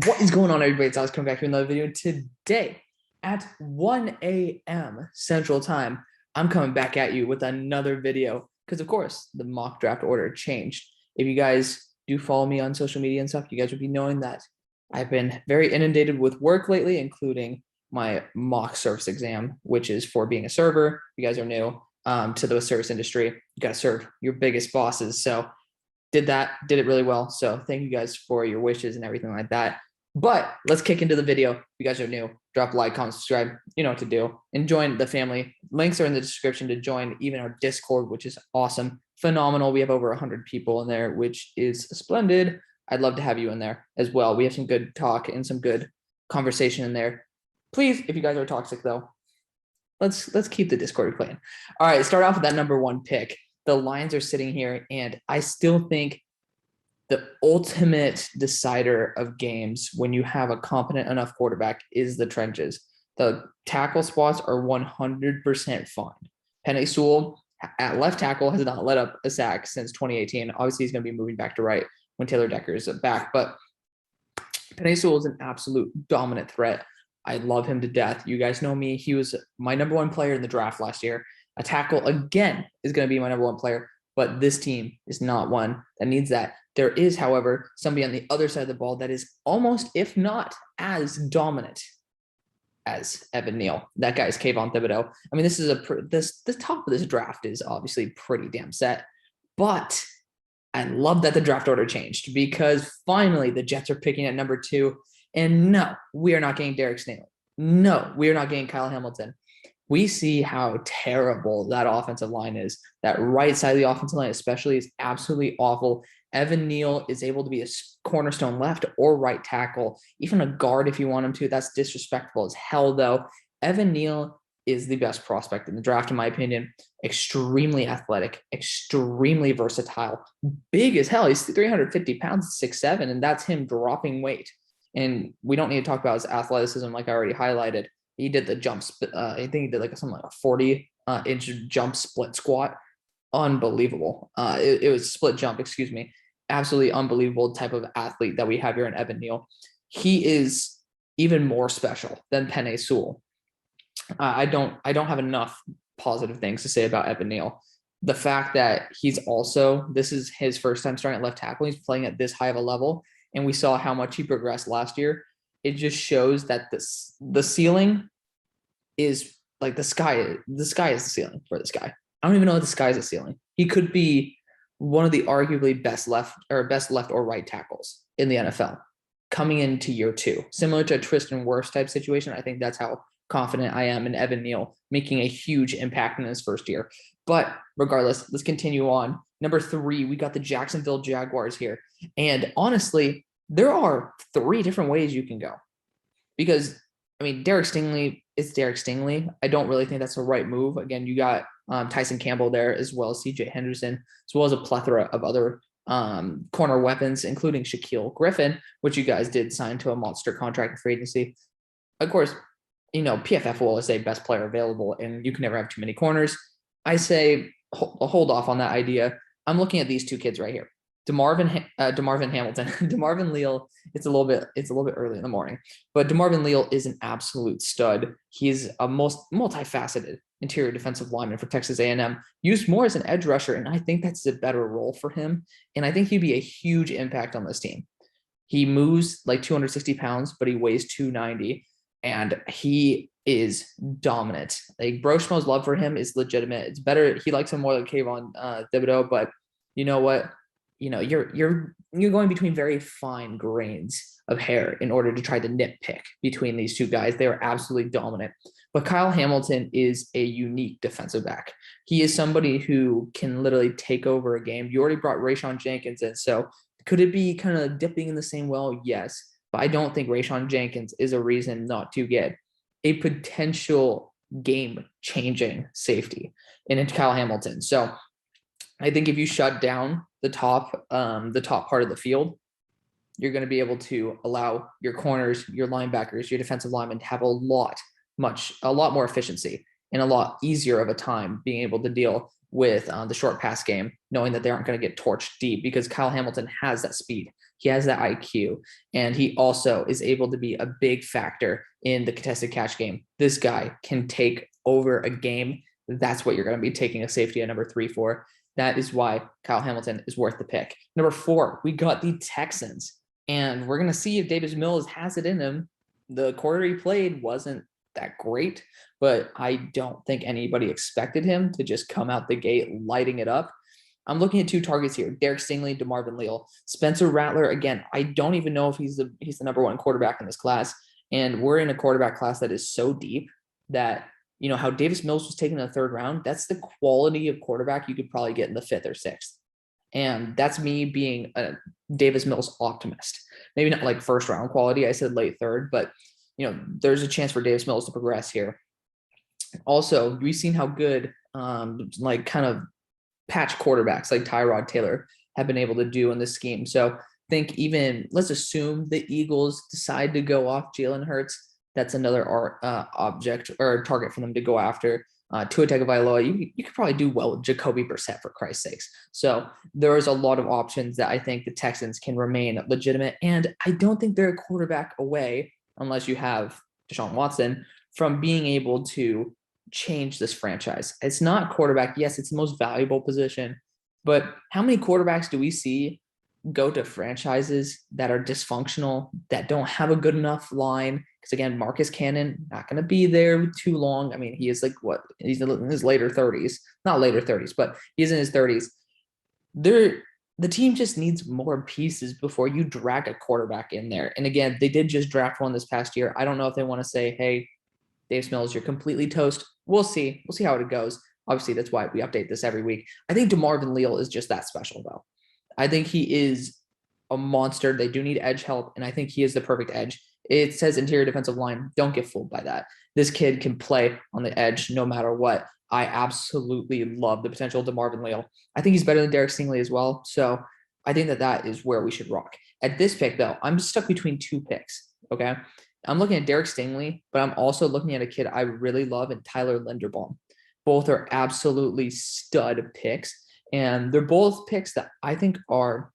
What is going on, everybody? It's Alex coming back here with another video. Today at 1 a.m. Central Time, I'm coming back at you with another video because, of course, the mock draft order changed. If you guys do follow me on social media and stuff, you guys would be knowing that I've been very inundated with work lately, including my mock service exam, which is for being a server. You guys are new to the service industry. You got to serve your biggest bosses. So did it really well. So thank you guys for your wishes and everything like that. But let's kick into the video. If you guys are new, drop a like, comment, subscribe. You know what to do. And join the family. Links are in the description to join even our Discord, which is awesome. Phenomenal. We have over 100 people in there, which is splendid. I'd love to have you in there as well. We have some good talk and some good conversation in there. Please, if you guys are toxic though, let's keep the Discord playing. All right, start off with that number one pick. The Lions are sitting here, and I still think the ultimate decider of games when you have a competent enough quarterback is the trenches. The tackle spots are 100% fine. Penei Sewell at left tackle has not let up a sack since 2018. Obviously, he's going to be moving back to right when Taylor Decker is back, but Penei Sewell is an absolute dominant threat. I love him to death. You guys know me. He was my number one player in the draft last year. A tackle, again, is going to be my number one player, but this team is not one that needs that. There is, however, somebody on the other side of the ball that is almost, if not as dominant as Evan Neal. That guy is Kayvon Thibodeau. I mean, this is the top of this draft is obviously pretty damn set, but I love that the draft order changed because finally the Jets are picking at number 2. And no, we are not getting Derek Stingley. No, we are not getting Kyle Hamilton. We see how terrible that offensive line is. That right side of the offensive line especially is absolutely awful. Evan Neal is able to be a cornerstone left or right tackle, even a guard if you want him to. That's disrespectful as hell, though. Evan Neal is the best prospect in the draft, in my opinion. Extremely athletic, extremely versatile, big as hell. He's 350 pounds, 6'7", and that's him dropping weight. And we don't need to talk about his athleticism like I already highlighted. He did the jumps. I think he did something like a 40-inch jump split squat. Unbelievable. It was split jump, excuse me. Absolutely unbelievable type of athlete that we have here in Evan Neal. He is even more special than Penei Sewell. I don't have enough positive things to say about Evan Neal. The fact that this is his first time starting at left tackle. He's playing at this high of a level, and we saw how much he progressed last year. It just shows that the ceiling is like the sky is the ceiling for this guy. I don't even know if the sky is the ceiling. He could be one of the arguably best left or right tackles in the NFL coming into year 2, similar to a Tristan Wirfs type situation. I think that's how confident I am in Evan Neal making a huge impact in his first year. But regardless, let's continue on. Number 3, we got the Jacksonville Jaguars here. And honestly, there are 3 different ways you can go. Because, I mean, Derek Stingley is Derek Stingley. I don't really think that's the right move. Again, you got Tyson Campbell there, as well as CJ Henderson, as well as a plethora of other corner weapons, including Shaquille Griffin, which you guys did sign to a monster contract in free agency. Of course, you know, PFF will always say best player available, and you can never have too many corners. I say hold off on that idea. I'm looking at these 2 kids right here. DeMarvin Hamilton, DeMarvin Leal. It's a little bit early in the morning, but DeMarvin Leal is an absolute stud. He's a multifaceted interior defensive lineman for Texas A&M, used more as an edge rusher, and I think that's a better role for him. And I think he'd be a huge impact on this team. He moves like 260 pounds, but he weighs 290, and he is dominant. Like Bro Schmo's love for him is legitimate. It's better. He likes him more than Kayvon Thibodeau, but you know what? You know, you're going between very fine grains of hair in order to try to nitpick between these 2 guys. They are absolutely dominant. But Kyle Hamilton is a unique defensive back. He is somebody who can literally take over a game. You already brought Rayshawn Jenkins in, so could it be kind of dipping in the same well? Yes, but I don't think Rayshawn Jenkins is a reason not to get a potential game-changing safety in Kyle Hamilton. So I think if you shut down the top part of the field, you're going to be able to allow your corners, your linebackers, your defensive linemen to have a lot more efficiency and a lot easier of a time being able to deal with the short pass game, knowing that they aren't going to get torched deep because Kyle Hamilton has that speed. He has that IQ, and he also is able to be a big factor in the contested catch game. This guy can take over a game. That's what you're going to be taking a safety at number 3 for. That is why Kyle Hamilton is worth the pick. Number 4, we got the Texans, and we're going to see if Davis Mills has it in him. The quarter he played wasn't that great, but I don't think anybody expected him to just come out the gate lighting it up. I'm looking at 2 targets here: Derek Stingley, DeMarvin Leal. Spencer Rattler, again, I don't even know if he's the number 1 quarterback in this class. And we're in a quarterback class that is so deep that, you know, how Davis Mills was taken in the 3rd round, that's the quality of quarterback you could probably get in the 5th or 6th. And that's me being a Davis Mills optimist. Maybe not like 1st round quality. I said late 3rd, but, you know, there's a chance for Davis Mills to progress here. Also, we've seen how good, like kind of patch quarterbacks like Tyrod Taylor have been able to do in this scheme. So think even, let's assume the Eagles decide to go off Jalen Hurts. That's another object or target for them to go after. Tua Tagovailoa, you could probably do well with Jacoby Brissett, for Christ's sakes. So there is a lot of options that I think the Texans can remain legitimate. And I don't think they're a quarterback away, unless you have Deshaun Watson, from being able to change this franchise. It's not quarterback. Yes, it's the most valuable position, but how many quarterbacks do we see go to franchises that are dysfunctional, that don't have a good enough line? Because again, Marcus Cannon, not going to be there too long. I mean, he is like what? He's in his later 30s, not later 30s, but he's in his 30s. The team just needs more pieces before you drag a quarterback in there. And again, they did just draft one this past year. I don't know if they want to say, hey, Davis Mills, you're completely toast. We'll see. We'll see how it goes. Obviously, that's why we update this every week. I think DeMarvin Leal is just that special, though. I think he is a monster. They do need edge help, and I think he is the perfect edge. It says interior defensive line. Don't get fooled by that. This kid can play on the edge no matter what. I absolutely love the potential of DeMarvin Leal. I think he's better than Derek Stingley as well. So I think that is where we should rock. At this pick, though, I'm stuck between 2 picks, okay? I'm looking at Derek Stingley, but I'm also looking at a kid I really love in Tyler Linderbaum. Both are absolutely stud picks, and they're both picks that I think are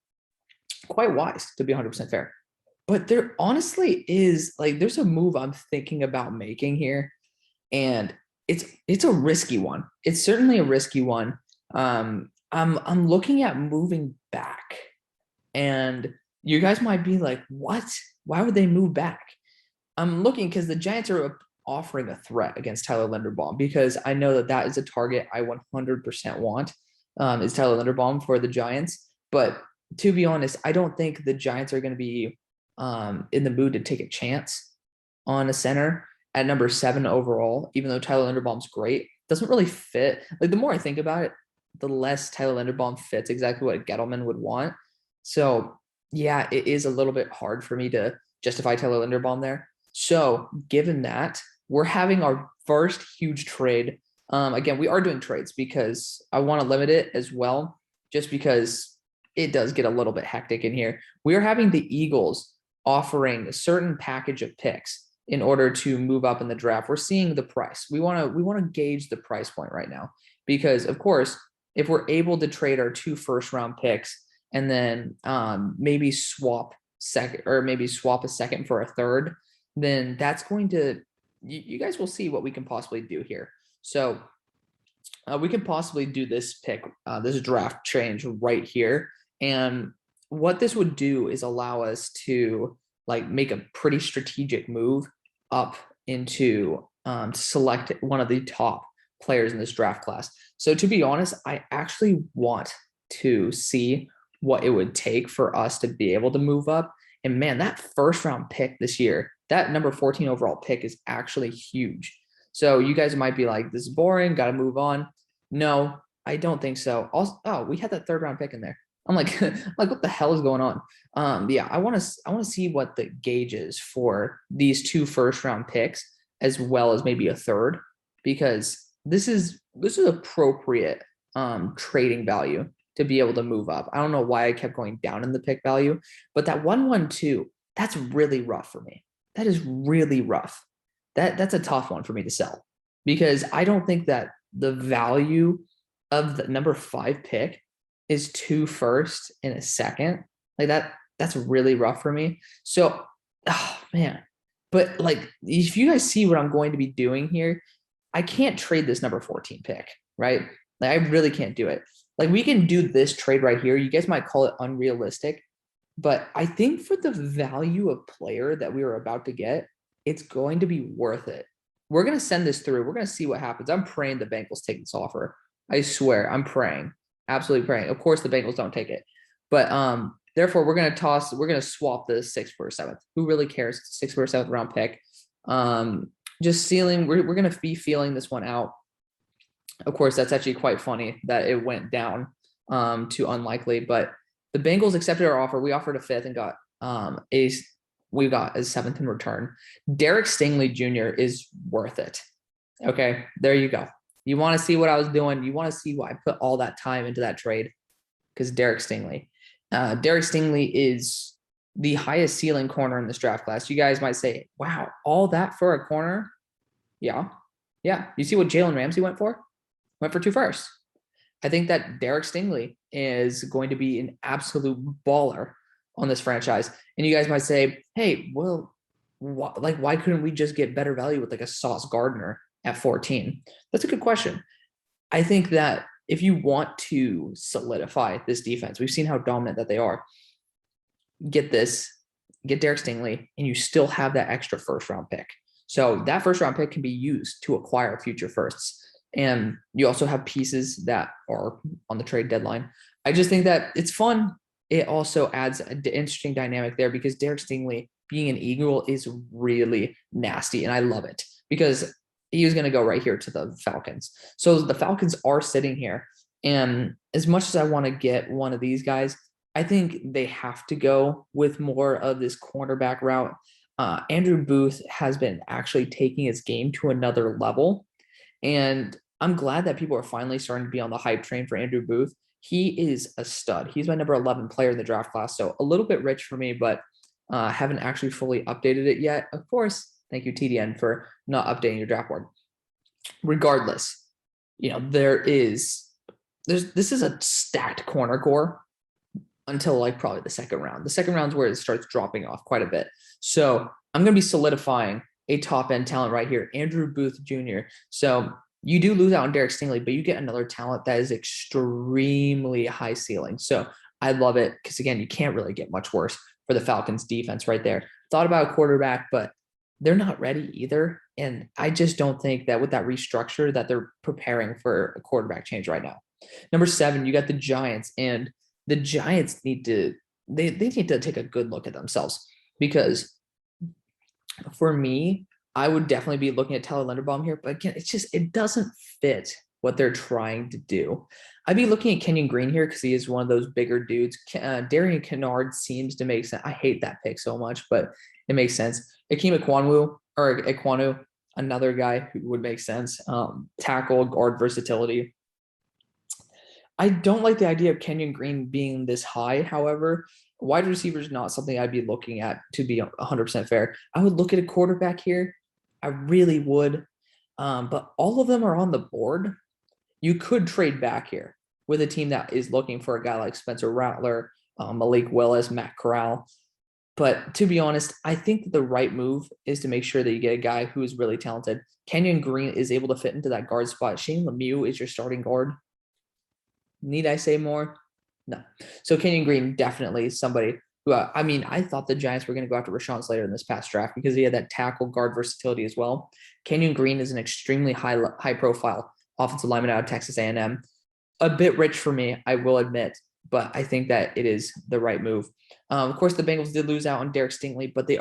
quite wise, to be 100% fair. But there honestly is, like, there's a move I'm thinking about making here, and it's a risky one. It's certainly a risky one. I'm looking at moving back, and you guys might be like, what? Why would they move back? I'm looking because the Giants are offering a threat against Tyler Linderbaum, because I know that is a target I 100% want, is Tyler Linderbaum for the Giants. But to be honest, I don't think the Giants are going to be in the mood to take a chance on a center at number 7 overall, even though Tyler Linderbaum's great. Doesn't really fit. Like, the more I think about it, the less Tyler Linderbaum fits exactly what Gettleman would want. So yeah, it is a little bit hard for me to justify Tyler Linderbaum there. So given that, we're having our first huge trade. Again, we are doing trades because I want to limit it as well, just because it does get a little bit hectic in here. We are having the Eagles offering a certain package of picks in order to move up in the draft. We're seeing the price. We want to gauge the price point right now, because of course, if we're able to trade our 2 first-round picks and then maybe swap a second for a third, then that's going to, you guys will see what we can possibly do here. So we can possibly do this pick, this draft change right here. And what this would do is allow us to like make a pretty strategic move up into to select one of the top players in this draft class. So to be honest, I actually want to see what it would take for us to be able to move up. And man, that first round pick this year, that number 14 overall pick, is actually huge. So you guys might be like, this is boring, got to move on. No, I don't think so. Also, oh, we had that 3rd round pick in there. I'm like, what the hell is going on? Yeah, I want to see what the gauge is for these 2 first round picks, as well as maybe a 3rd, because this is appropriate trading value to be able to move up. I don't know why I kept going down in the pick value, but that 1-1-2, that's really rough for me. That is really rough. That's a tough one for me to sell, because I don't think that the value of the number 5 pick is 2 firsts and a second. Like that's really rough for me. So, oh man. But like, if you guys see what I'm going to be doing here, I can't trade this number 14 pick, right? Like, I really can't do it. Like, we can do this trade right here. You guys might call it unrealistic, but I think for the value of player that we were about to get, it's going to be worth it. We're going to send this through. We're going to see what happens. I'm praying the Bengals take this offer. I swear, I'm praying. Absolutely praying. Of course, the Bengals don't take it. But therefore, we're going to swap the 6th for a 7th. Who really cares? It's a 6th for a 7th round pick. Just sealing, we're going to be feeling this one out. Of course, that's actually quite funny that it went down to unlikely, but the Bengals accepted our offer. We offered a 5th and got we got a 7th in return. Derek Stingley Jr. is worth it. Okay, there you go. You want to see what I was doing. You want to see why I put all that time into that trade, because Derek Stingley. Derek Stingley is the highest ceiling corner in this draft class. You guys might say, wow, all that for a corner? Yeah. You see what Jalen Ramsey went for? Went for 2 firsts. I think that Derek Stingley is going to be an absolute baller on this franchise. And you guys might say, hey, well, why couldn't we just get better value with like a Sauce Gardner at 14? That's a good question. I think that if you want to solidify this defense, we've seen how dominant that they are. Get Derek Stingley, and you still have that extra 1st round pick. So that 1st round pick can be used to acquire future firsts. And you also have pieces that are on the trade deadline. I just think that it's fun. It also adds an interesting dynamic there, because Derek Stingley being an Eagle is really nasty. And I love it, because he was going to go right here to the Falcons. So the Falcons are sitting here. And as much as I want to get one of these guys, I think they have to go with more of this cornerback route. Andrew Booth has been actually taking his game to another level. And I'm glad that people are finally starting to be on the hype train for Andrew Booth. He is a stud. He's my number 11 player in the draft class. So a little bit rich for me, but haven't actually fully updated it yet. Of course, thank you, TDN, for not updating your draft board. Regardless, this is a stacked corner core until like probably the 2nd round. The 2nd round is where it starts dropping off quite a bit. So I'm going to be solidifying a top end talent right here, Andrew Booth Jr. So you do lose out on Derek Stingley, but you get another talent that is extremely high ceiling. So I love it, because again, you can't really get much worse for the Falcons defense right there. Thought about a quarterback, but they're not ready either. And I just don't think that with that restructure that they're preparing for a quarterback change right now. Number 7, you got the Giants, and the Giants need to take a good look at themselves, because for me, I would definitely be looking at Tyler Linderbaum here, but again, it doesn't fit what they're trying to do. I'd be looking at Kenyon Green here, because he is one of those bigger dudes. Darian Kennard seems to make sense. I hate that pick so much, but it makes sense. Akeem Ekwonu, another guy who would make sense. Tackle, guard versatility. I don't like the idea of Kenyon Green being this high. However, wide receiver is not something I'd be looking at, to be 100% fair. I would look at a quarterback here. I really would. But all of them are on the board. You could trade back here with a team that is looking for a guy like Spencer Rattler, Malik Willis, Matt Corral. But to be honest, I think that the right move is to make sure that you get a guy who is really talented. Kenyon Green is able to fit into that guard spot. Shane Lemieux is your starting guard. Need I say more? No. So Kenyon Green, definitely somebody who, I thought the Giants were going to go after Rashawn Slater in this past draft, because he had that tackle guard versatility as well. Kenyon Green is an extremely high profile offensive lineman out of Texas A&M. A bit rich for me, I will admit, but I think that it is the right move. Of course, the Bengals did lose out on Derek Stingley, but they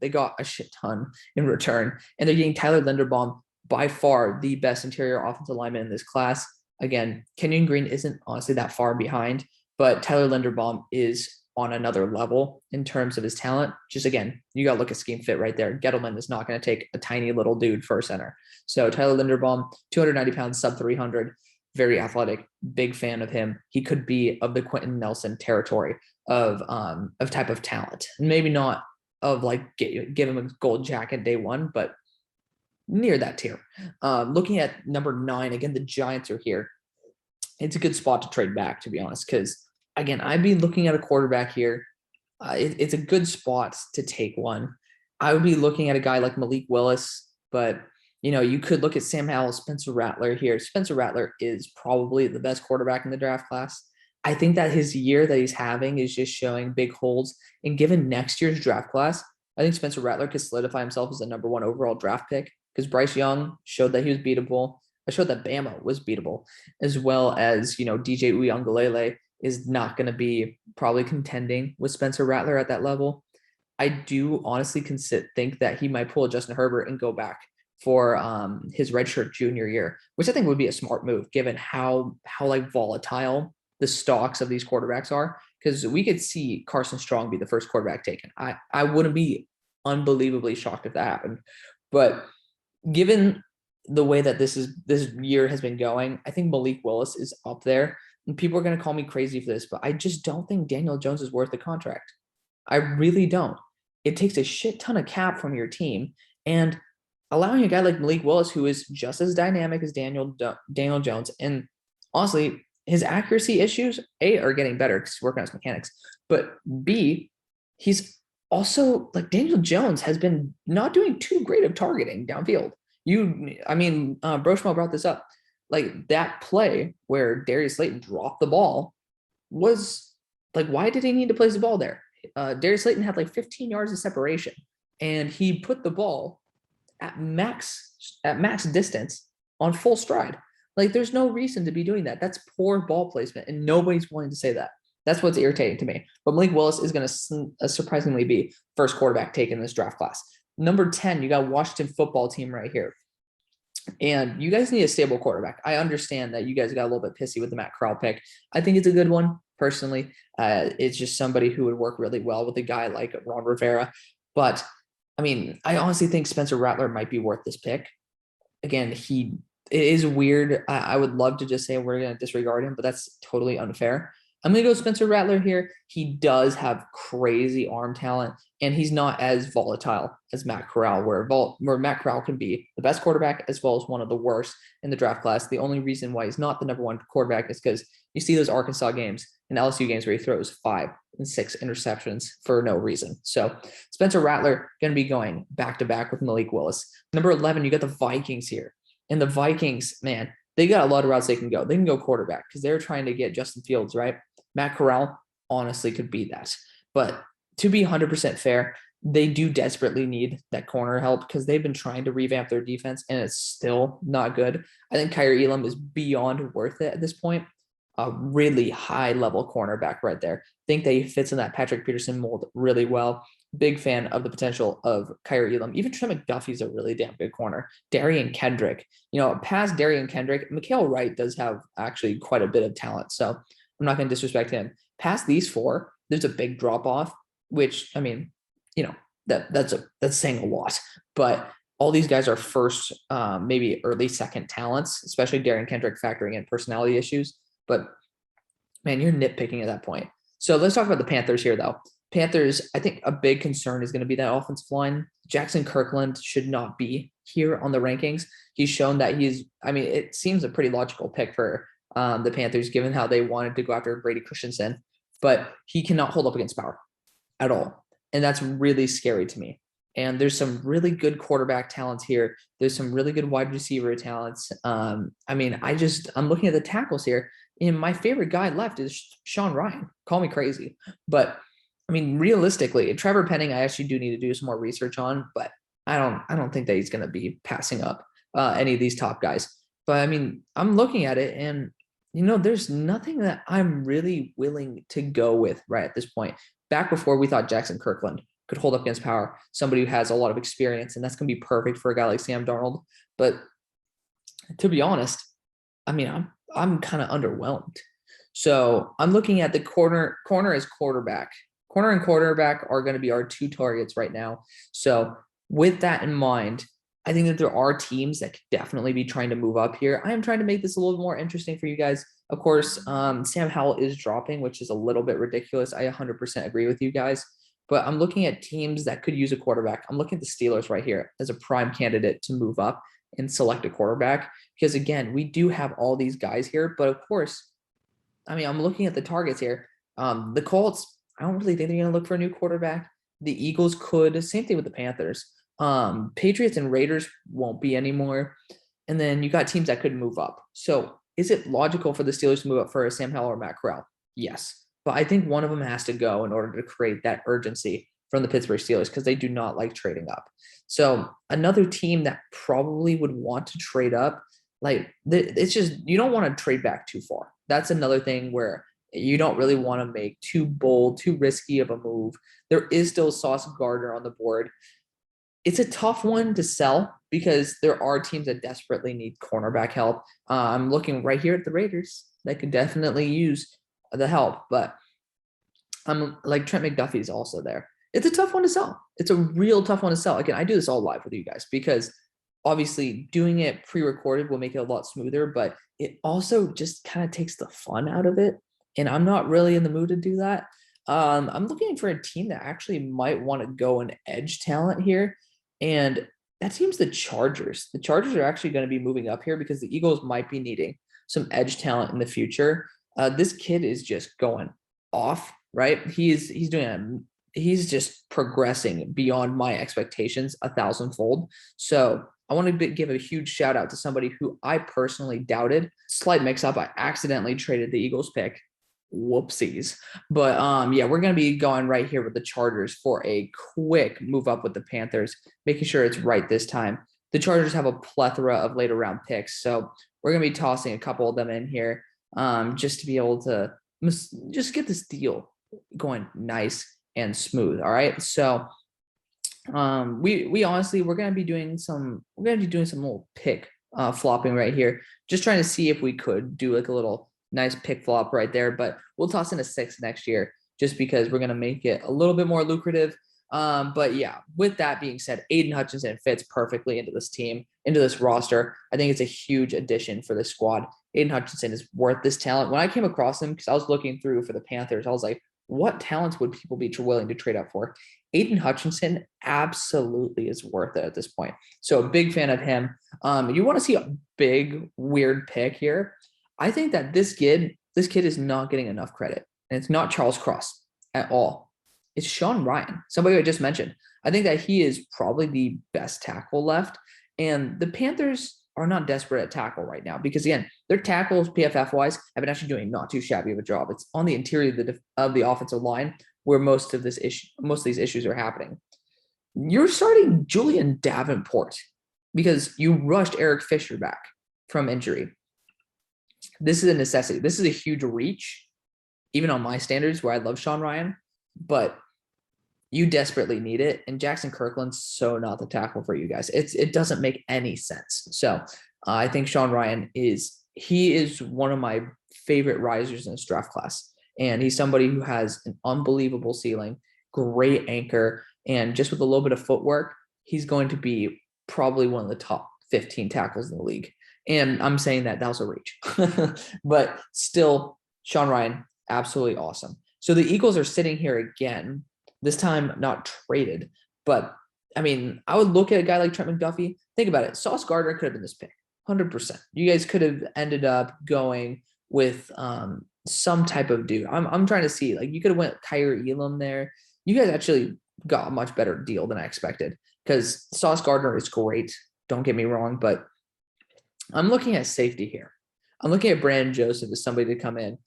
got a shit ton in return, and they're getting Tyler Linderbaum, by far the best interior offensive lineman in this class. Again, Kenyon Green isn't honestly that far behind, but Tyler Linderbaum is on another level in terms of his talent. Just again, you got to look at scheme fit right there. Gettleman is not going to take a tiny little dude for a center. So Tyler Linderbaum, 290 pounds, sub 300, very athletic, big fan of him. He could be of the Quentin Nelson territory of type of talent. Maybe not of like give him a gold jacket day one, but near that tier. Looking at number 9, again, the Giants are here. It's a good spot to trade back, to be honest, because again, I'd be looking at a quarterback here. it's a good spot to take one. I would be looking at a guy like Malik Willis, but you could look at Sam Howell, Spencer Rattler here. Spencer Rattler is probably the best quarterback in the draft class. I think that his year that he's having is just showing big holes. And given next year's draft class, I think Spencer Rattler could solidify himself as the number 1 overall draft pick because Bryce Young showed that he was beatable. I showed that Bama was beatable, as well as, DJ Uiagalelei is not going to be probably contending with Spencer Rattler at that level. I do honestly think that he might pull a Justin Herbert and go back for his redshirt junior year, which I think would be a smart move given how like volatile the stocks of these quarterbacks are. Because we could see Carson Strong be the first quarterback taken. I wouldn't be unbelievably shocked if that happened. But given the way that this year has been going, I think Malik Willis is up there. And people are going to call me crazy for this, but I just don't think Daniel Jones is worth the contract. I really don't. It takes a shit ton of cap from your team, and allowing a guy like Malik Willis, who is just as dynamic as Daniel Jones, and honestly, his accuracy issues, A, are getting better because he's working on his mechanics, but B, he's also, like, Daniel Jones has been not doing too great of targeting downfield. Broshma brought this up. Like, that play where Darius Slayton dropped the ball was, like, why did he need to place the ball there? Darius Slayton had like 15 yards of separation, and he put the ball at max distance on full stride. Like, there's no reason to be doing that. That's poor ball placement, and nobody's willing to say that. That's what's irritating to me. But Malik Willis is going to surprisingly be first quarterback taken in this draft class. Number 10, you got Washington football team right here. And you guys need a stable quarterback. I understand that you guys got a little bit pissy with the Matt Corral pick. I think it's a good one, personally. It's just somebody who would work really well with a guy like Ron Rivera. But, I honestly think Spencer Rattler might be worth this pick. Again, it is weird. I would love to just say we're going to disregard him, but that's totally unfair. I'm going to go Spencer Rattler here. He does have crazy arm talent, and he's not as volatile as Matt Corral, where Matt Corral can be the best quarterback as well as one of the worst in the draft class. The only reason why he's not the number 1 quarterback is because you see those Arkansas games and LSU games where he throws 5 and 6 interceptions for no reason. So Spencer Rattler going to be going back-to-back with Malik Willis. Number 11, you got the Vikings here. And the Vikings, man, they got a lot of routes they can go. They can go quarterback because they're trying to get Justin Fields, right? Matt Corral honestly could be that. But to be 100% fair, they do desperately need that corner help because they've been trying to revamp their defense, and it's still not good. I think Kaiir Elam is beyond worth it at this point. A really high-level cornerback right there. Think that he fits in that Patrick Peterson mold really well. Big fan of the potential of Kaiir Elam. Even Trent McDuffie is a really damn good corner. Darian Kendrick. Past Darian Kendrick, Mikael Wright does have actually quite a bit of talent, so I'm not going to disrespect him. Past these 4, there's a big drop-off, which, that's saying a lot. But all these guys are first, maybe early second talents, especially Darian Kendrick factoring in personality issues. But, man, you're nitpicking at that point. So let's talk about the Panthers here, though. Panthers, I think a big concern is going to be that offensive line. Jackson Kirkland should not be here on the rankings. He's shown that it seems a pretty logical pick for the Panthers, given how they wanted to go after Brady Christensen, but he cannot hold up against power at all. And that's really scary to me. And there's some really good quarterback talents here. There's some really good wide receiver talents. I'm looking at the tackles here, and my favorite guy left is Sean Ryan. Call me crazy. But realistically, Trevor Penning, I actually do need to do some more research on, but I don't think that he's going to be passing up any of these top guys. But I'm looking at it, and there's nothing that I'm really willing to go with right at this point. Back before, we thought Jackson Kirkland could hold up against power, somebody who has a lot of experience, and that's going to be perfect for a guy like Sam Darnold. But to be honest, I'm kind of underwhelmed. So I'm looking at the corner as quarterback. Corner and quarterback are going to be our 2 targets right now. So with that in mind, I think that there are teams that could definitely be trying to move up here. I am trying to make this a little more interesting for you guys. Of course, Sam Howell is dropping, which is a little bit ridiculous. I 100% agree with you guys. But I'm looking at teams that could use a quarterback. I'm looking at the Steelers right here as a prime candidate to move up and select a quarterback. Because, again, we do have all these guys here. But, of course, I'm looking at the targets here. The Colts, I don't really think they're going to look for a new quarterback. The Eagles could. Same thing with the Panthers. Patriots and Raiders won't be anymore. And then you got teams that could move up. So is it logical for the Steelers to move up for Sam Howell or Matt Corral? Yes. But I think one of them has to go in order to create that urgency from the Pittsburgh Steelers because they do not like trading up. So another team that probably would want to trade up, like it's just you don't want to trade back too far. That's another thing where you don't really want to make too bold, too risky of a move. There is still Sauce Gardner on the board. It's a tough one to sell because there are teams that desperately need cornerback help. I'm looking right here at the Raiders. They could definitely use the help, but I'm like Trent McDuffie is also there. It's a tough one to sell. It's a real tough one to sell. Again, I do this all live with you guys because obviously doing it pre-recorded will make it a lot smoother, but it also just kind of takes the fun out of it. And I'm not really in the mood to do that. I'm looking for a team that actually might want to go an edge talent here. And that team's the Chargers. The Chargers are actually going to be moving up here because the Eagles might be needing some edge talent in the future. This kid is just going off, right? He's just progressing beyond my expectations 1,000-fold. So I want to give a huge shout out to somebody who I personally doubted. Slight mix up. I accidentally traded the Eagles pick. Whoopsies. But yeah, we're going to be going right here with the Chargers for a quick move up with the Panthers, making sure it's right this time. The Chargers have a plethora of later round picks, so we're going to be tossing a couple of them in here just to be able to just get this deal going nice and smooth. All right. So we honestly we're going to be doing some little pick flopping right here, just trying to see if we could do like a little nice pick flop right there, but we'll toss in a 6 next year just because we're going to make it a little bit more lucrative. But yeah, with that being said, Aiden Hutchinson fits perfectly into this team, into this roster. I think it's a huge addition for this squad. Aiden Hutchinson is worth this talent. When I came across him, because I was looking through for the Panthers, I was like, what talents would people be willing to trade up for? Aiden Hutchinson absolutely is worth it at this point. So a big fan of him. You want to see a big, weird pick here. I think that this kid is not getting enough credit. And it's not Charles Cross at all. It's Sean Ryan, somebody I just mentioned. I think that he is probably the best tackle left. And the Panthers are not desperate at tackle right now because, again, their tackles, PFF-wise, have been actually doing not too shabby of a job. It's on the interior of the offensive line where most of these issues are happening. You're starting Julian Davenport because you rushed Eric Fisher back from injury. This is a necessity. This is a huge reach, even on my standards where I love Sean Ryan, but you desperately need it. And Jackson Kirkland's so not the tackle for you guys. It doesn't make any sense. So I think Sean Ryan is one of my favorite risers in this draft class. And he's somebody who has an unbelievable ceiling, great anchor, and just with a little bit of footwork, he's going to be probably one of the top 15 tackles in the league. And I'm saying that was a reach, but still Sean Ryan, absolutely awesome. So the Eagles are sitting here again, this time not traded, but I mean, I would look at a guy like Trent McDuffie. Think about it. Sauce Gardner could have been this pick 100%. You guys could have ended up going with some type of dude. I'm trying to see, like, you could have went Kyrie Elam there. You guys actually got a much better deal than I expected because Sauce Gardner is great. Don't get me wrong, but I'm looking at safety here. I'm looking at Brandon Joseph as somebody to come in,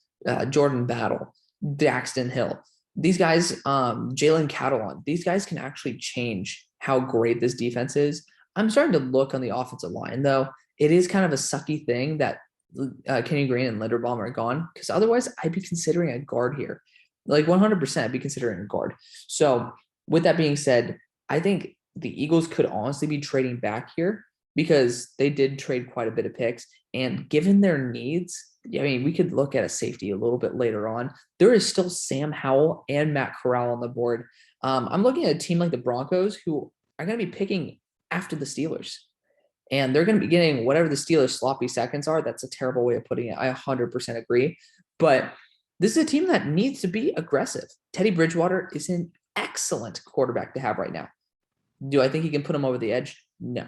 Jordan Battle, Daxton Hill. These guys, Jalen Catalon, these guys can actually change how great this defense is. I'm starting to look on the offensive line, though. It is kind of a sucky thing that Kenny Green and Linderbaum are gone because otherwise I'd be considering a guard here. Like 100% I'd be considering a guard. So with that being said, I think the Eagles could honestly be trading back here because they did trade quite a bit of picks. And given their needs, I mean, we could look at a safety a little bit later on. There is still Sam Howell and Matt Corral on the board. I'm looking at a team like the Broncos who are going to be picking after the Steelers. And they're going to be getting whatever the Steelers' sloppy seconds are. That's a terrible way of putting it. I 100% agree. But this is a team that needs to be aggressive. Teddy Bridgewater is an excellent quarterback to have right now. Do I think he can put him over the edge? No.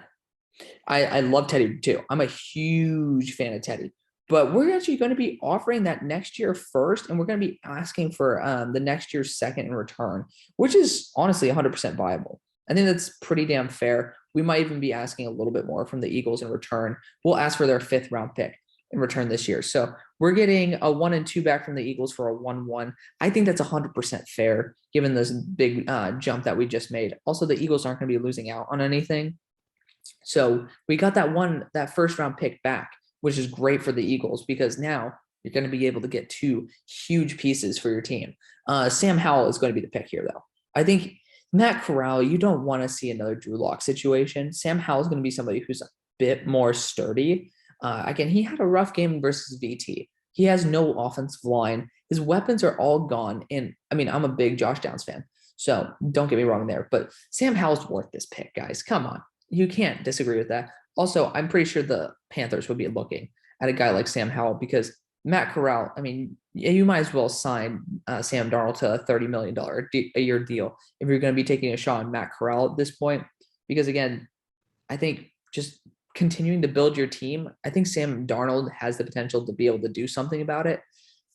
I love Teddy too. I'm a huge fan of Teddy. But we're actually going to be offering that next year first, and we're going to be asking for the next year's second in return, which is honestly 100% viable. I think that's pretty damn fair. We might even be asking a little bit more from the Eagles in return. We'll ask for their 5th round pick in return this year. So we're getting a 1 and 2 back from the Eagles for a 1-1. I think that's 100% fair given this big jump that we just made. Also, the Eagles aren't going to be losing out on anything. So we got that first round pick back, which is great for the Eagles because now you're going to be able to get 2 huge pieces for your team. Sam Howell is going to be the pick here, though. I think Matt Corral, you don't want to see another Drew Lock situation. Sam Howell is going to be somebody who's a bit more sturdy. Again, he had a rough game versus VT. He has no offensive line. His weapons are all gone. And I mean, I'm a big Josh Downs fan, so don't get me wrong there. But Sam Howell's worth this pick, guys. Come on. You can't disagree with that. Also, I'm pretty sure the Panthers would be looking at a guy like Sam Howell because Matt Corral, I mean, you might as well sign Sam Darnold to a $30 million a year deal if you're going to be taking a shot on Matt Corral at this point. Because again, I think just continuing to build your team, I think Sam Darnold has the potential to be able to do something about it.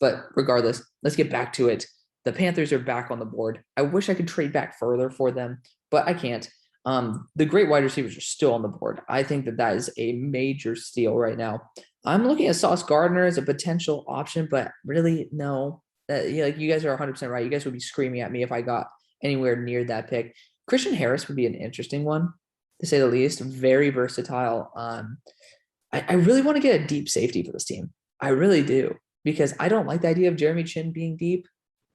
But regardless, let's get back to it. The Panthers are back on the board. I wish I could trade back further for them, but I can't. The great wide receivers are still on the board. I think that is a major steal right now. I'm looking at Sauce Gardner as a potential option, but really, no. You guys are 100% right. You guys would be screaming at me if I got anywhere near that pick. Christian Harris would be an interesting one, to say the least. Very versatile. I really want to get a deep safety for this team. I really do, because I don't like the idea of Jeremy Chin being deep,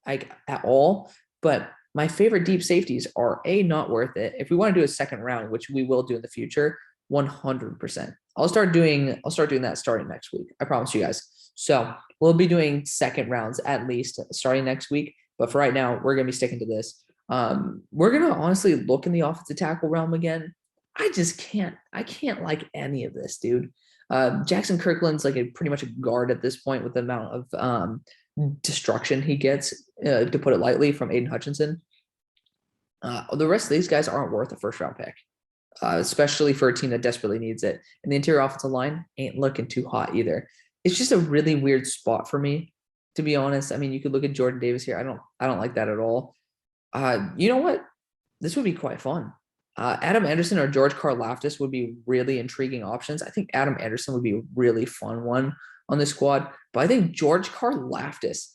like at all. But my favorite deep safeties are not worth it. If we want to do a second round, which we will do in the future, 100%. I'll start doing that starting next week. I promise you guys. So we'll be doing second rounds at least starting next week. But for right now, we're gonna be sticking to this. We're gonna honestly look in the offensive tackle realm again. I can't like any of this, dude. Jackson Kirkland's like pretty much a guard at this point with the amount of destruction he gets, to put it lightly, from Aiden Hutchinson. The rest of these guys aren't worth a first round pick, especially for a team that desperately needs it. And the interior offensive line ain't looking too hot either. It's just a really weird spot for me, to be honest. I mean, you could look at Jordan Davis here. I don't like that at all. You know what? This would be quite fun. Adam Anderson or George Karlaftis would be really intriguing options. I think Adam Anderson would be a really fun one on this squad, but I think George Karlaftis,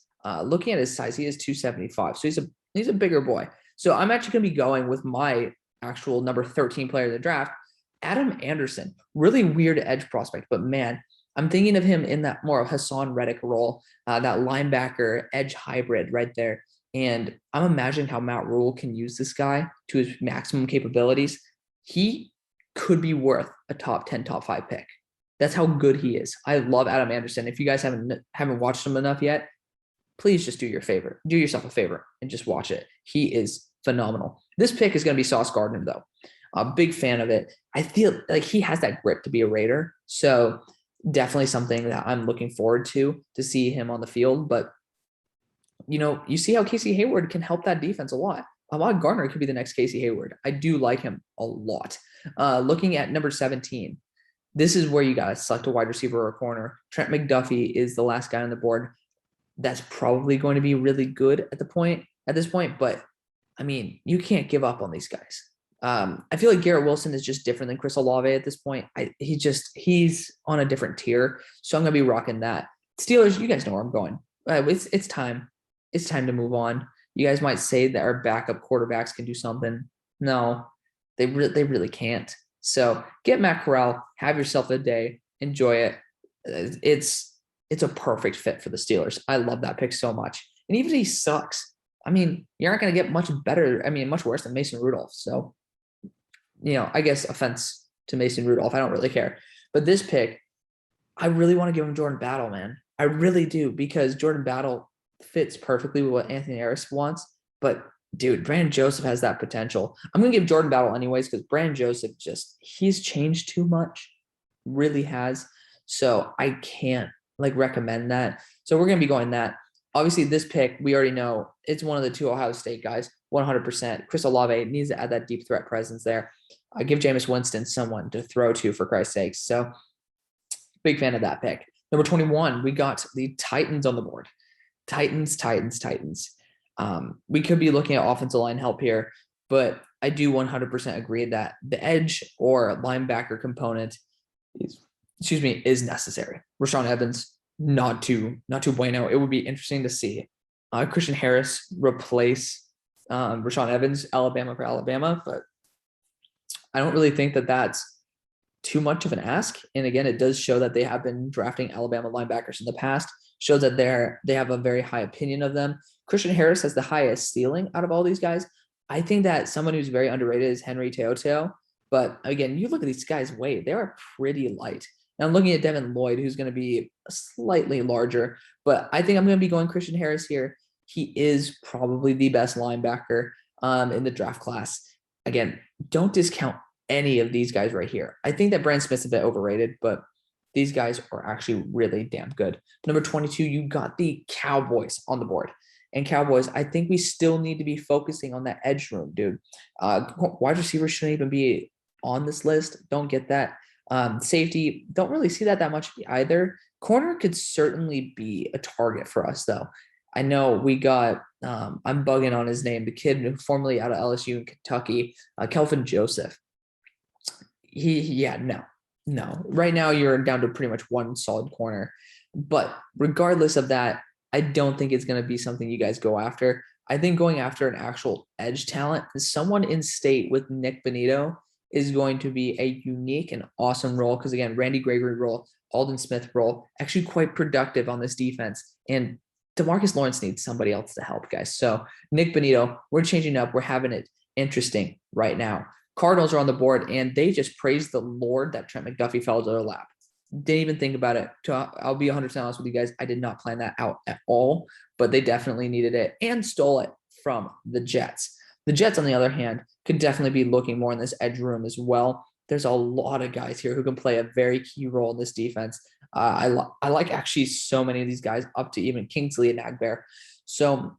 looking at his size, he is 275, so he's a bigger boy. So I'm actually going to be going with my actual number 13 player of the draft, Adam Anderson. Really weird edge prospect, but man, I'm thinking of him in that more of Hassan Reddick role, that linebacker edge hybrid right there. And I'm imagining how Matt Rule can use this guy to his maximum capabilities. He could be worth a top 10, top 5 pick. That's how good he is. I love Adam Anderson. If you guys haven't watched him enough yet, please just do yourself a favor and just watch it. He is phenomenal. This pick is going to be Sauce Gardner, though. A big fan of it. I feel like he has that grip to be a Raider. So definitely something that I'm looking forward to see him on the field. But, you see how Casey Hayward can help that defense a lot. Ahmad Gardner could be the next Casey Hayward. I do like him a lot. Looking at number 17, this is where you got to select a wide receiver or a corner. Trent McDuffie is the last guy on the board. That's probably going to be really good at this point. But I mean, you can't give up on these guys. I feel like Garrett Wilson is just different than Chris Olave at this point. He's on a different tier. So I'm going to be rocking that. Steelers, you guys know where I'm going. It's time. It's time to move on. You guys might say that our backup quarterbacks can do something. No, they really can't. So get Matt Corral, have yourself a day, enjoy it. It's a perfect fit for the Steelers. I love that pick so much. And even if he sucks, I mean, you're not going to get much worse than Mason Rudolph. So, I guess offense to Mason Rudolph, I don't really care. But this pick, I really want to give him Jordan Battle, man. I really do, because Jordan Battle fits perfectly with what Anthony Harris wants. But dude, Brandon Joseph has that potential. I'm going to give Jordan Battle anyways, because Brandon Joseph he's changed too much. Really has. So I can't recommend that. So we're going to be going that. Obviously, this pick, we already know it's one of the 2 Ohio State guys, 100%. Chris Olave needs to add that deep threat presence there. Give Jameis Winston someone to throw to, for Christ's sakes. So big fan of that pick. Number 21, we got the Titans on the board. Titans. We could be looking at offensive line help here, but I do 100% agree that the edge or linebacker component is necessary. Rashaan Evans, not too bueno. It would be interesting to see Christian Harris replace Rashaan Evans, Alabama for Alabama, but I don't really think that that's too much of an ask. And again, it does show that they have been drafting Alabama linebackers in the past, shows that they have a very high opinion of them. Christian Harris has the highest ceiling out of all these guys. I think that someone who's very underrated is Henry Teotihuacán. But again, you look at these guys' weight, they are pretty light. Now I'm looking at Devin Lloyd, who's going to be slightly larger, but I think I'm going to be going Christian Harris here. He is probably the best linebacker in the draft class. Again, don't discount any of these guys right here. I think that Brandon Smith's a bit overrated, but these guys are actually really damn good. Number 22, you got the Cowboys on the board. And Cowboys, I think we still need to be focusing on that edge room, dude. Wide receivers shouldn't even be on this list. Don't get that. Safety, don't really see that much either. Corner could certainly be a target for us, though. I know we got, I'm bugging on his name, the kid formerly out of LSU in Kentucky, Kelvin Joseph. No. Right now you're down to pretty much one solid corner. But regardless of that, I don't think it's going to be something you guys go after. I think going after an actual edge talent, someone in state with Nick Bonito is going to be a unique and awesome role. Because again, Randy Gregory role, Aldon Smith role, actually quite productive on this defense. And DeMarcus Lawrence needs somebody else to help, guys. So Nick Bonito, we're changing up. We're having it interesting right now. Cardinals are on the board, and they just praised the Lord that Trent McDuffie fell to their lap. Didn't even think about it. I'll be 100% honest with you guys. I did not plan that out at all, but they definitely needed it and stole it from the Jets. The Jets, on the other hand, could definitely be looking more in this edge room as well. There's a lot of guys here who can play a very key role in this defense. I like actually so many of these guys, up to even Kingsley and Agbear. So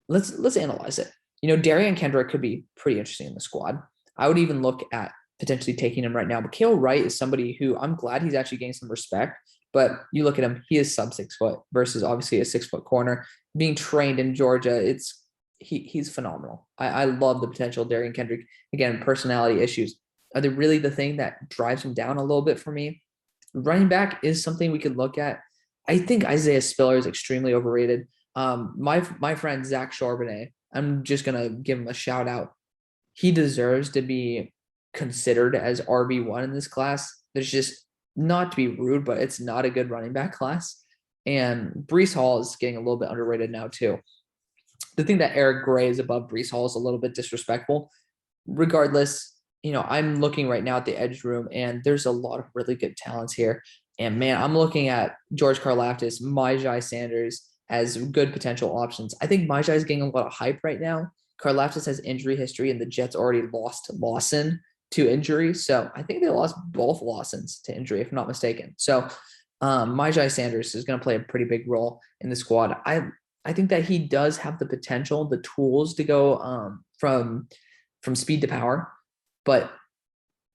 let's analyze it. Darian Kendrick could be pretty interesting in the squad. I would even look at potentially taking him right now. But Kale Wright is somebody who I'm glad he's actually getting some respect. But you look at him, he is sub 6 foot versus obviously a 6 foot corner. Being trained in Georgia, he's phenomenal. I love the potential of Darian Kendrick. Again, personality issues. Are they really the thing that drives him down a little bit for me? Running back is something we could look at. I think Isaiah Spiller is extremely overrated. My friend Zach Charbonnet, I'm just gonna give him a shout out. He deserves to be considered as RB1 in this class. There's just, not to be rude, but it's not a good running back class. And Breece Hall is getting a little bit underrated now too. The thing that Eric Gray is above Breece Hall is a little bit disrespectful. Regardless, I'm looking right now at the edge room, and there's a lot of really good talents here. And man, I'm looking at George Karlaftis, Myjai Sanders as good potential options. I think Myjai is getting a lot of hype right now. Karlaftis has injury history, and the Jets already lost Lawson to injury. So I think they lost both Lawsons to injury, if I'm not mistaken. So Myjai Sanders is going to play a pretty big role in the squad. I think that he does have the potential, the tools to go from speed to power. But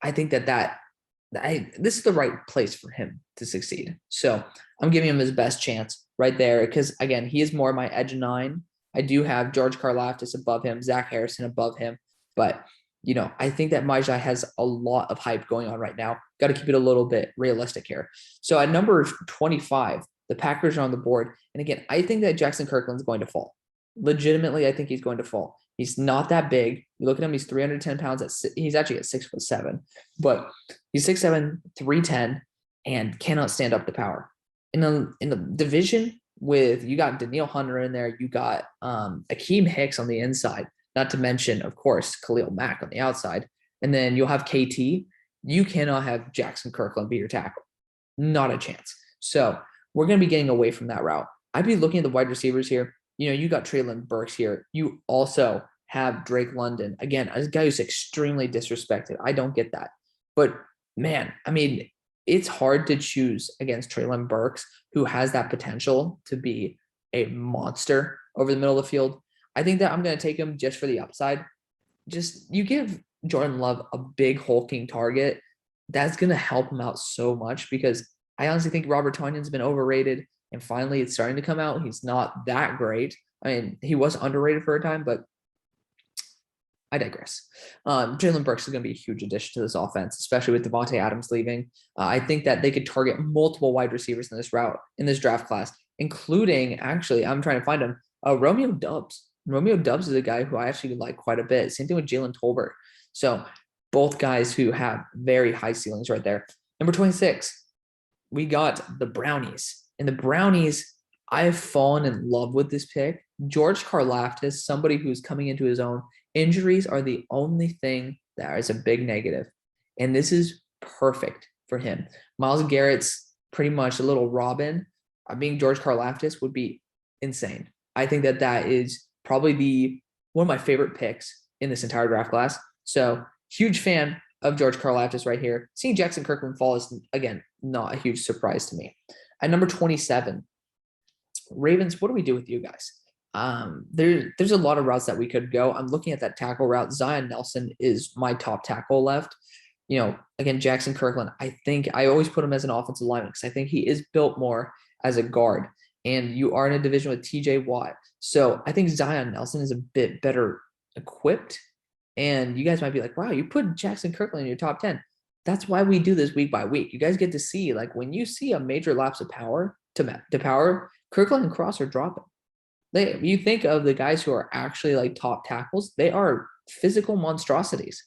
I think that this is the right place for him to succeed. So I'm giving him his best chance right there because, again, he is more my edge 9. I do have George Karlaftis above him, Zach Harrison above him. But, I think that Myjai has a lot of hype going on right now. Got to keep it a little bit realistic here. So at number 25, the Packers are on the board. And again, I think that Jackson Kirkland's going to fall. Legitimately, I think he's going to fall. He's not that big. You look at him, he's 310 pounds. He's actually at 6'7", but he's 6'7", 310, and cannot stand up to power. In the division with, you got Danielle Hunter in there, you got Akeem Hicks on the inside, not to mention, of course, Khalil Mack on the outside, and then you'll have KT. You cannot have Jackson Kirkland be your tackle. Not a chance. So we're going to be getting away from that route. I'd be looking at the wide receivers here. You got Treylon Burks here. You also have Drake London. Again, a guy who's extremely disrespected. I don't get that. But, man, I mean, it's hard to choose against Treylon Burks, who has that potential to be a monster over the middle of the field. I think that I'm going to take him just for the upside. Just, you give Jordan Love a big hulking target, that's going to help him out so much because I honestly think Robert Tonyan's been overrated, and finally it's starting to come out. He's not that great. I mean, he was underrated for a time, but I digress. Jalen Burks is going to be a huge addition to this offense, especially with Devontae Adams leaving. I think that they could target multiple wide receivers in this draft class, including, actually, I'm trying to find him, Romeo Doubs. Romeo Doubs is a guy who I actually like quite a bit. Same thing with Jalen Tolbert. So both guys who have very high ceilings right there. Number 26, we got the Brownies. And the Brownies, I've fallen in love with this pick. George Karlaftis, somebody who's coming into his own. Injuries are the only thing that is a big negative. And this is perfect for him. Myles Garrett's pretty much a little Robin. Being George Karlaftis would be insane. I think that that is probably one of my favorite picks in this entire draft class. So huge fan of George Karlaftis right here. Seeing Jackson Kirkland fall is, again, not a huge surprise to me. At number 27, Ravens, what do we do with you guys? There's a lot of routes that we could go. I'm looking at that tackle route. Zion Nelson is my top tackle left. Again, Jackson Kirkland, I think I always put him as an offensive lineman because I think he is built more as a guard. And you are in a division with TJ Watt. So I think Zion Nelson is a bit better equipped. And you guys might be like, wow, you put Jackson Kirkland in your top 10. That's why we do this week by week. You guys get to see, like, when you see a major lapse of power to power, Kirkland and Cross are dropping. You think of the guys who are actually like top tackles, they are physical monstrosities.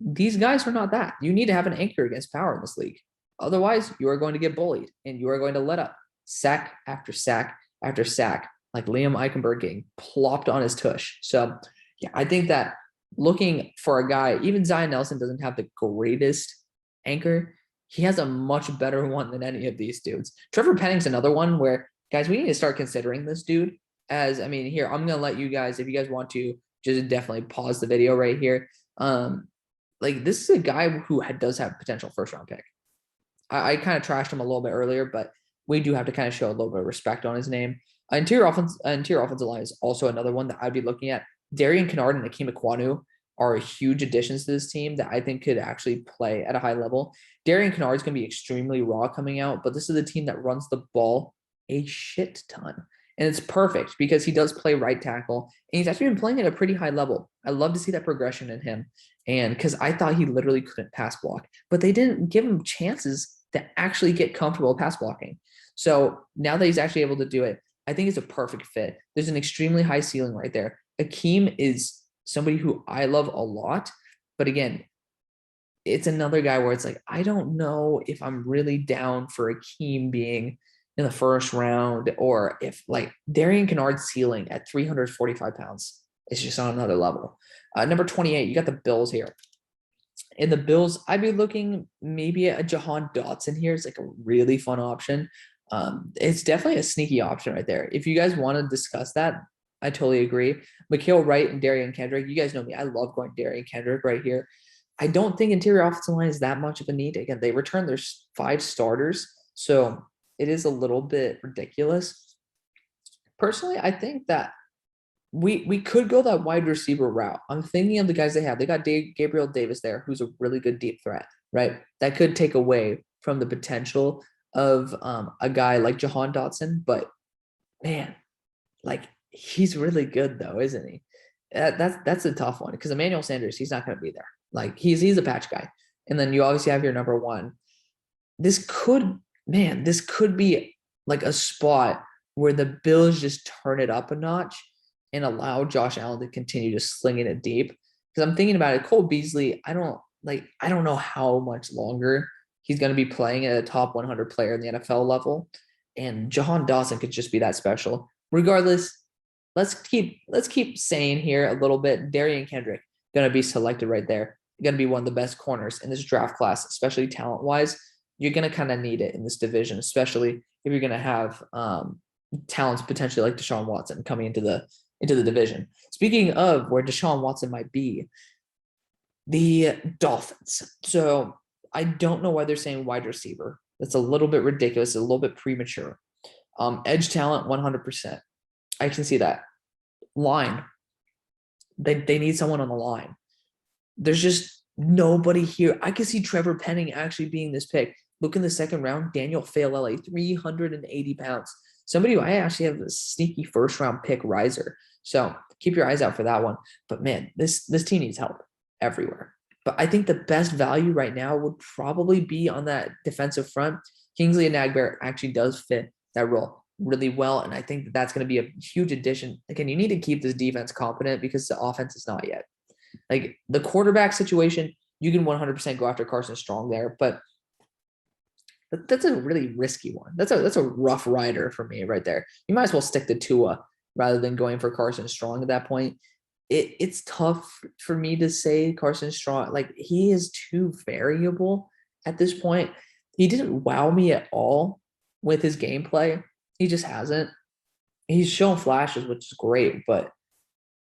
These guys are not that. You need to have an anchor against power in this league. Otherwise, you are going to get bullied and you are going to let up sack after sack after sack, like Liam Eichenberg getting plopped on his tush. So, yeah, I think that looking for a guy, even Zion Nelson doesn't have the greatest anchor. He has a much better one than any of these dudes. Trevor Penning's another one where, guys, we need to start considering this dude as, I mean, here, I'm going to let you guys, if you guys want to, just definitely pause the video right here. Like, this is a guy who does have potential first-round pick. I kind of trashed him a little bit earlier, but we do have to kind of show a little bit of respect on his name. Interior offensive line is also another one that I'd be looking at. Darian Kinnard and Akeem Ekwonu are huge additions to this team that I think could actually play at a high level. Darian Kinnard is going to be extremely raw coming out, but this is a team that runs the ball a shit ton. And it's perfect because he does play right tackle, and he's actually been playing at a pretty high level. I love to see that progression in him. And because I thought he literally couldn't pass block, but they didn't give him chances to actually get comfortable pass blocking. So now that he's actually able to do it, I think it's a perfect fit. There's an extremely high ceiling right there. Akeem is somebody who I love a lot, but again, it's another guy where it's like, I don't know if I'm really down for Akeem being in the first round, or if like Darian Kinnard's ceiling at 345 pounds is just on another level. Number 28, you got the Bills here. In the Bills, I'd be looking maybe at Jahan Dotson here. It's like a really fun option. It's definitely a sneaky option right there. If you guys want to discuss that, I totally agree. Mikael Wright and Darian Kendrick, you guys know me. I love going Darian Kendrick right here. I don't think interior offensive line is that much of a need. Again, they returned their 5 starters, so it is a little bit ridiculous. Personally, I think that we could go that wide receiver route. I'm thinking of the guys they have. They got Gabriel Davis there, who's a really good deep threat, right? That could take away from the potential of a guy like Jahan Dotson. But, man, like, he's really good, though, isn't he? That's a tough one because Emmanuel Sanders, he's not going to be there. Like, he's a patch guy. And then you obviously have your number one. This could be like a spot where the Bills just turn it up a notch and allow Josh Allen to continue to sling it deep. Because I'm thinking about it, Cole Beasley, I don't know how much longer he's going to be playing at a top 100 player in the NFL level. And Jahan Dotson could just be that special. Regardless, let's keep saying here a little bit, Darian Kendrick going to be selected right there. Going to be one of the best corners in this draft class, especially talent-wise. You're going to kind of need it in this division, especially if you're going to have talents potentially like Deshaun Watson coming into the division. Speaking of where Deshaun Watson might be, the Dolphins. So I don't know why they're saying wide receiver. That's a little bit ridiculous, a little bit premature. Edge talent, 100%. I can see that. Line. They need someone on the line. There's just nobody here. I can see Trevor Penning actually being this pick. Look in the second round, Daniel Failele, 380 pounds. Somebody who I actually have a sneaky first round pick riser. So keep your eyes out for that one. But man, this team needs help everywhere. But I think the best value right now would probably be on that defensive front. Kingsley Enagbare actually does fit that role really well. And I think that that's going to be a huge addition. Again, you need to keep this defense competent because the offense is not yet. Like the quarterback situation, you can 100% go after Carson Strong there, but that's a really risky one. That's a rough rider for me right there. You might as well stick to Tua rather than going for Carson Strong at that point. It's tough for me to say Carson Strong. Like he is too variable at this point. He didn't wow me at all with his gameplay. He just hasn't. He's shown flashes, which is great, but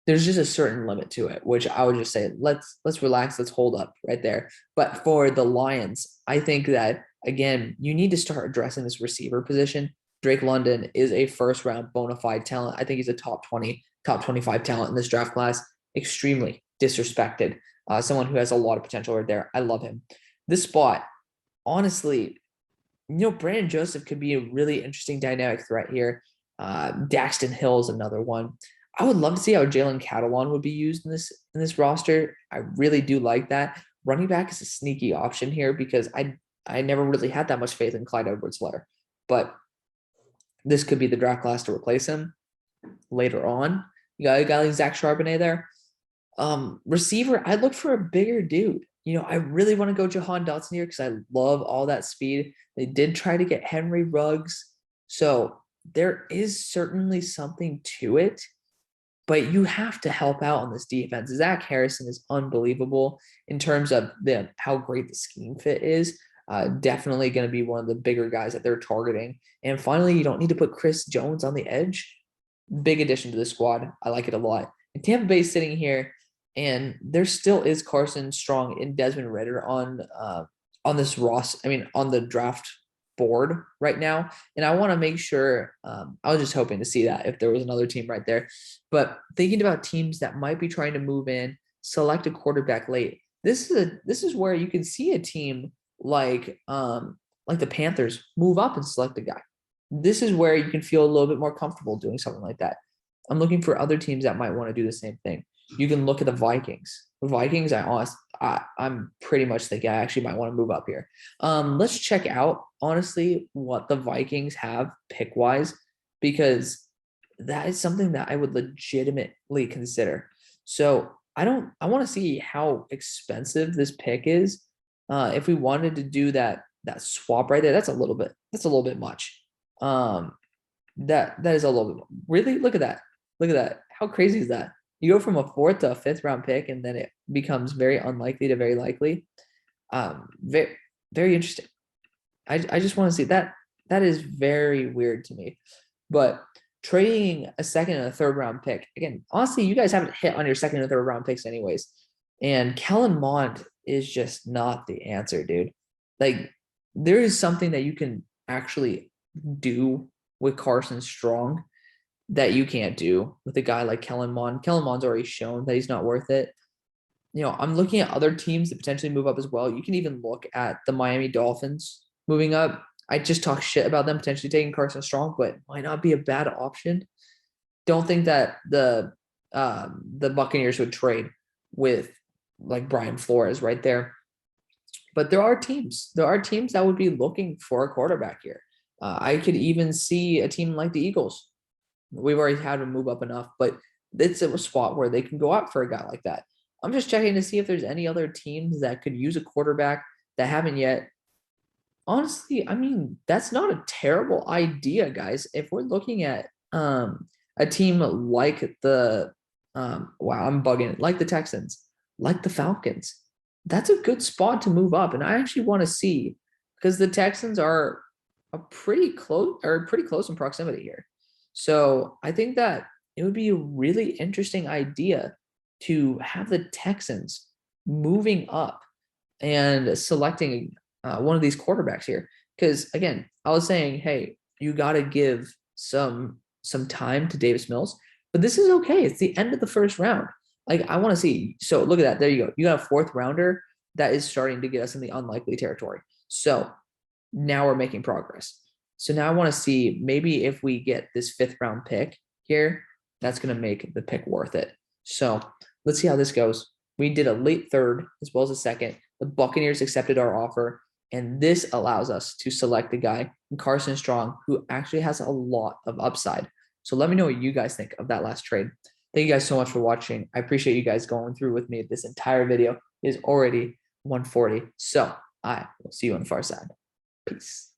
there's just a certain limit to it, which I would just say, let's relax, let's hold up right there. But for the Lions, I think that, again, you need to start addressing this receiver position. Drake London is a first-round bona fide talent. I think he's a top 20, top 25 talent in this draft class. Extremely disrespected. Someone who has a lot of potential right there. I love him. This spot, honestly, Brandon Joseph could be a really interesting dynamic threat here. Daxton Hill is another one. I would love to see how Jalen Catalon would be used in this roster. I really do like that. Running back is a sneaky option here because I never really had that much faith in Clyde Edwards-Helaire, but this could be the draft class to replace him later on. You got a guy like Zach Charbonnet there. Receiver, I'd look for a bigger dude. I really want to go Jahan Dotson here because I love all that speed. They did try to get Henry Ruggs, so there is certainly something to it. But you have to help out on this defense. Zach Harrison is unbelievable in terms of how great the scheme fit is. Definitely going to be one of the bigger guys that they're targeting. And finally, you don't need to put Chris Jones on the edge. Big addition to the squad. I like it a lot. And Tampa Bay sitting here, and there still is Carson Strong and Desmond Ridder on this on the draft board right now. And I want to make sure, I was just hoping to see that if there was another team right there, but thinking about teams that might be trying to move in, select a quarterback late. This is where you can see a team like the Panthers move up and select a guy. This is where you can feel a little bit more comfortable doing something like that. I'm looking for other teams that might want to do the same thing. You can look at the Vikings. The Vikings, I'm pretty much thinking I actually might want to move up here. Let's check out, honestly, what the Vikings have pick-wise, because that is something that I would legitimately consider. So I want to see how expensive this pick is. If we wanted to do that swap right there, that's a little bit much. That is a little bit. Really, look at that. How crazy is that? You go from a 4th to a 5th round pick, and then it becomes very unlikely to very likely. Very, very interesting. I just want to see that. That is very weird to me. But trading a 2nd and a 3rd round pick, again, honestly, you guys haven't hit on your 2nd and 3rd round picks anyways. And Kellen Mond is just not the answer, dude. Like, there is something that you can actually do with Carson Strong that you can't do with a guy like Kellen Mond. Kellen Mond's already shown that he's not worth it. I'm looking at other teams that potentially move up as well. You can even look at the Miami Dolphins moving up. I just talk shit about them potentially taking Carson Strong, but might not be a bad option. Don't think that the Buccaneers would trade with like Brian Flores right there. But there are teams that would be looking for a quarterback here. I could even see a team like the Eagles. We've already had them move up enough, but it's a spot where they can go out for a guy like that. I'm just checking to see if there's any other teams that could use a quarterback that haven't yet. Honestly, that's not a terrible idea, guys. If we're looking at a team like the like the Texans, like the Falcons, that's a good spot to move up. And I actually want to see, because the Texans are pretty close in proximity here. So I think that it would be a really interesting idea to have the Texans moving up and selecting one of these quarterbacks here. Because again, I was saying, hey, you got to give some time to Davis Mills, but this is okay. It's the end of the 1st round. Like, I want to see. So look at that. There you go. You got a 4th rounder that is starting to get us in the unlikely territory. So now we're making progress. So now I want to see maybe if we get this 5th round pick here, that's going to make the pick worth it. So let's see how this goes. We did a late 3rd as well as a 2nd. The Buccaneers accepted our offer, and this allows us to select a guy, Carson Strong, who actually has a lot of upside. So let me know what you guys think of that last trade. Thank you guys so much for watching. I appreciate you guys going through with me. This entire video is already 140. So I will see you on the far side. Peace.